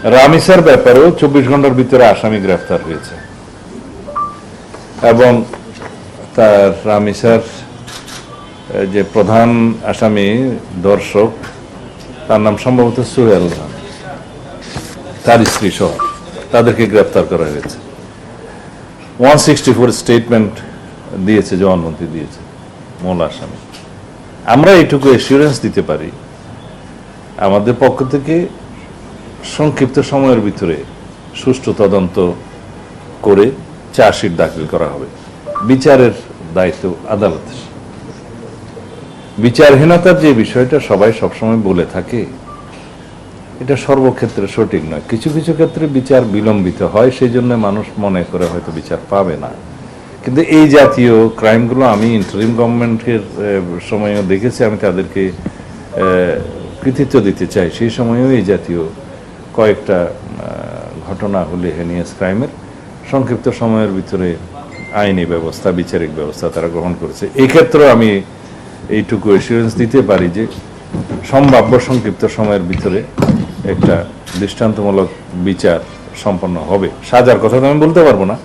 রামিসার ব্যাপারেও 24 ঘন্টার ভিতরে আসামি গ্রেফতার হয়েছে এবং তার রামিসার যে প্রধান আসামি দর্শক তার নাম সম্ভবত সুহেল, তার স্ত্রী সহ তাদেরকে গ্রেফতার করা হয়েছে। 164 স্টেটমেন্ট দিয়েছে, জবানবন্দি দিয়েছে মূল আসামি। আমরা এইটুকু এসিউরেন্স দিতে পারি, আমাদের পক্ষ থেকে সংক্ষিপ্ত সময়ের ভিতরে সুষ্ঠু তদন্ত করে চার্জশিট দাখিল করা হবে। বিচারের দায়িত্ব আদালতের। বিচারহীনতার যে বিষয়টা সবাই সবসময় বলে থাকে, এটা সর্বক্ষেত্রে সঠিক নয়। কিছু কিছু ক্ষেত্রে বিচার বিলম্বিত হয়, সেই জন্য মানুষ মনে করে হয়তো বিচার পাবে না। কিন্তু এই জাতীয় ক্রাইমগুলো আমি ইন্টারিম গভর্নমেন্টের সময়ও দেখেছি, আমি তাদেরকে কৃতিত্ব দিতে চাই। সেই সময়েও এই জাতীয় কয়েকটা ঘটনা হলে হেনিয়াস ক্রাইমের সংক্ষিপ্ত সময়ের ভিতরে আইনি ব্যবস্থা, বিচারিক ব্যবস্থা তারা গ্রহণ করেছে। এই ক্ষেত্রে আমি এইটুকু এসিউরেন্স দিতে পারি যে সম্ভাব্য সংক্ষিপ্ত সময়ের ভিতরে একটা দৃষ্টান্তমূলক বিচার সম্পন্ন হবে। সাজার কথা তো আমি বলতে পারবো না।